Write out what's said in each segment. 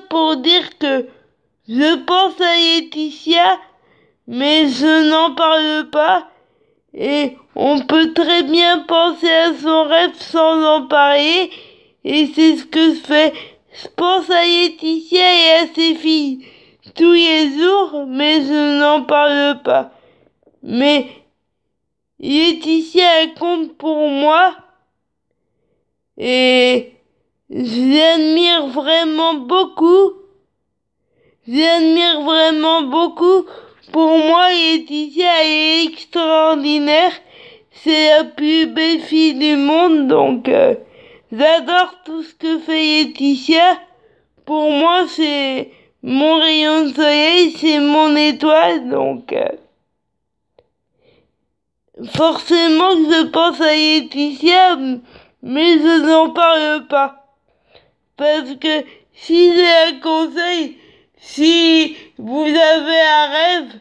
pour dire que je pense à Laetitia, mais je n'en parle pas. Et on peut très bien penser à son rêve sans en parler. Et c'est ce que je fais. Je pense à Laetitia et à ses filles tous les jours, mais je n'en parle pas. Mais Laetitia, elle compte pour moi. Et j'admire vraiment beaucoup. J'admire vraiment beaucoup. Pour moi, Laetitia, elle est extraordinaire. C'est la plus belle fille du monde, donc j'adore tout ce que fait Laetitia. Pour moi, c'est mon rayon de soleil, c'est mon étoile, donc forcément que je pense à Laetitia, mais je n'en parle pas. Parce que si j'ai un conseil, si vous avez un rêve,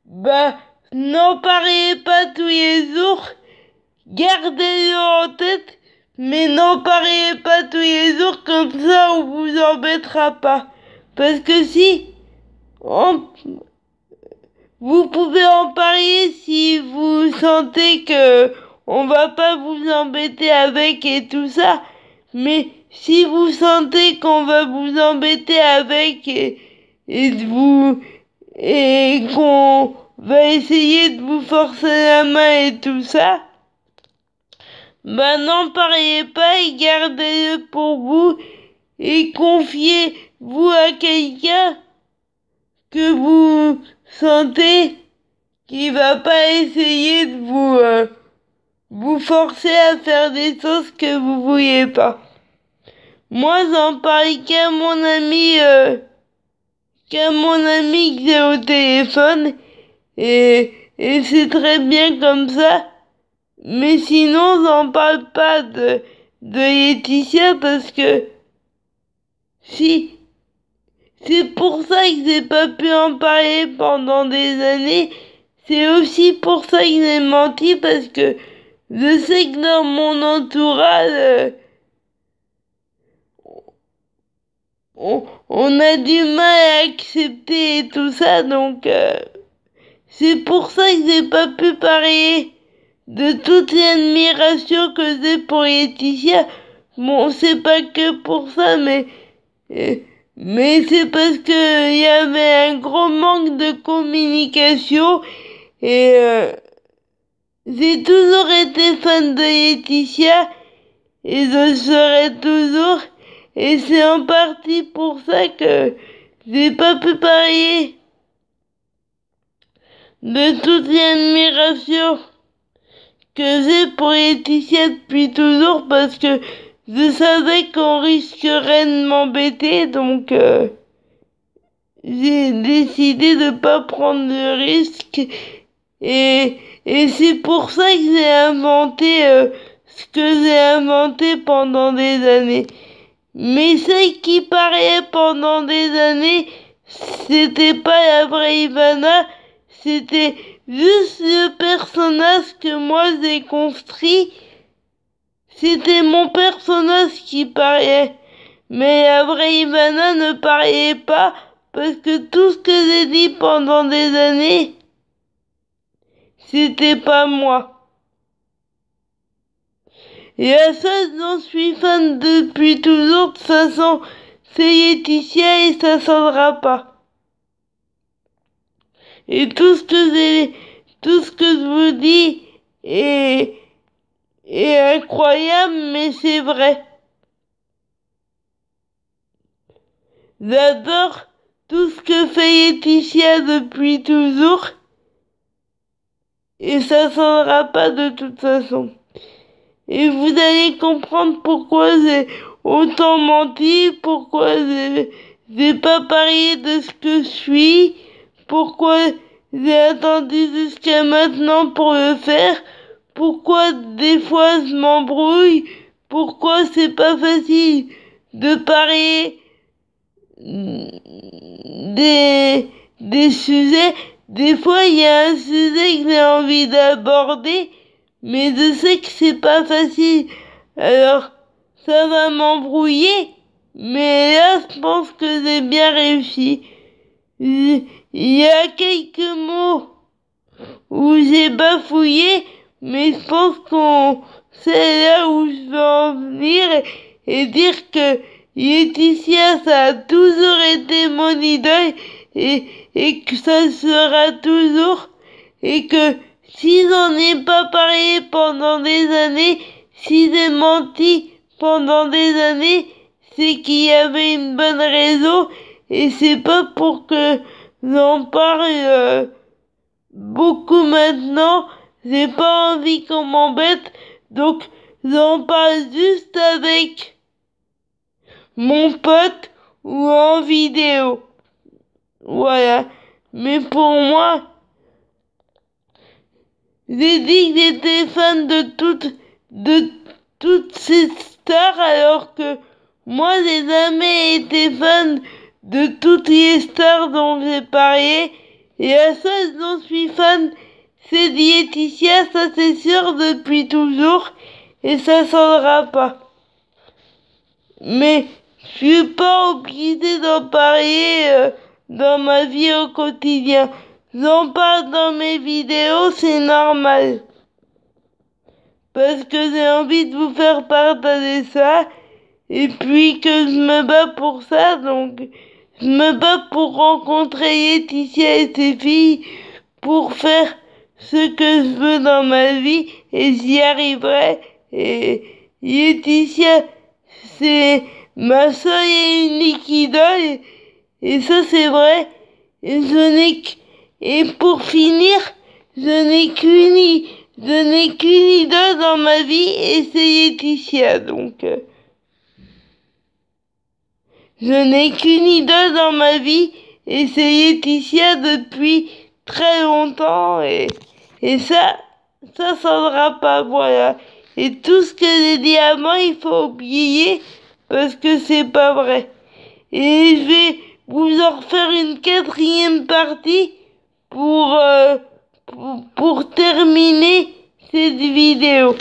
bah, n'en parlez pas tous les jours, gardez-le en tête, mais n'en parlez pas tous les jours, comme ça on vous embêtera pas. Parce que si, vous pouvez en parler si vous sentez que on va pas vous embêter avec et tout ça, mais si vous sentez qu'on va vous embêter avec et qu'on va essayer de vous forcer la main et tout ça, bah n'en parlez pas et gardez-le pour vous et confiez-vous à quelqu'un que vous sentez qui va pas essayer de vous forcer à faire des choses que vous voulez pas. Moi, j'en parle qu'à mon ami que j'ai au téléphone, et c'est très bien comme ça. Mais sinon, j'en parle pas de Laetitia parce que si, c'est pour ça que j'ai pas pu en parler pendant des années. C'est aussi pour ça que j'ai menti parce que je sais que dans mon entourage, on a du mal à accepter tout ça, donc c'est pour ça que j'ai pas pu parler de toute l'admiration que j'ai pour Laetitia. Bon, c'est pas que pour ça, mais c'est parce que il y avait un gros manque de communication et j'ai toujours été fan de Laetitia et je serai toujours. Et c'est en partie pour ça que j'ai pas pu parler de toute l'admiration que j'ai pour Laetitia depuis toujours parce que je savais qu'on risquerait de m'embêter, donc j'ai décidé de pas prendre de risque et c'est pour ça que j'ai inventé ce que j'ai inventé pendant des années. Mais celle qui parlait pendant des années, c'était pas la vraie Ivana, c'était juste le personnage que moi j'ai construit. C'était mon personnage qui parlait. Mais la vraie Ivana ne parlait pas parce que tout ce que j'ai dit pendant des années, c'était pas moi. Et la seule dont je suis fan depuis toujours, de toute façon, c'est Laetitia et ça changera pas. Et tout ce que je vous dis est incroyable, mais c'est vrai. J'adore tout ce que fait Laetitia depuis toujours. Et ça changera pas de toute façon. Et vous allez comprendre pourquoi j'ai autant menti, pourquoi j'ai pas parlé de ce que je suis, pourquoi j'ai attendu jusqu'à maintenant pour le faire, pourquoi des fois je m'embrouille, pourquoi c'est pas facile de parler des sujets. Des fois, il y a un sujet que j'ai envie d'aborder, mais je sais que c'est pas facile. Alors, ça va m'embrouiller, Mais là, je pense que j'ai bien réussi. Il y a quelques mots où j'ai bafouillé, mais je pense qu'on c'est là où je veux en venir et dire que Laetitia, ça a toujours été mon idole et que ça sera toujours et que si j'en ai pas parlé pendant des années, si j'ai menti pendant des années, c'est qu'il y avait une bonne raison et c'est pas pour que j'en parle beaucoup maintenant. J'ai pas envie qu'on m'embête, donc j'en parle juste avec mon pote ou en vidéo. Voilà. Mais pour moi, j'ai dit que j'étais fan de toutes ces stars alors que moi j'ai jamais été fan de toutes les stars dont j'ai parlé. Et la seule dont je suis fan, c'est Laetitia, ça c'est sûr depuis toujours. Et ça s'en pas. Mais je suis pas obligée d'en parler dans ma vie au quotidien. J'en parle dans mes vidéos, c'est normal. Parce que j'ai envie de vous faire partager ça. Et puis que je me bats pour ça, donc je me bats pour rencontrer Laetitia et ses filles, pour faire ce que je veux dans ma vie, et j'y arriverai. Et Laetitia, c'est ma seule et unique idole, et ça c'est vrai. Et et pour finir, je n'ai qu'une idole dans ma vie, et c'est Laetitia, donc. Je n'ai qu'une idole dans ma vie et c'est Laetitia depuis très longtemps et ça s'en pas, voilà. Et tout ce que j'ai dit avant, il faut oublier parce que c'est pas vrai. Et je vais vous en refaire une quatrième partie pour terminer cette vidéo.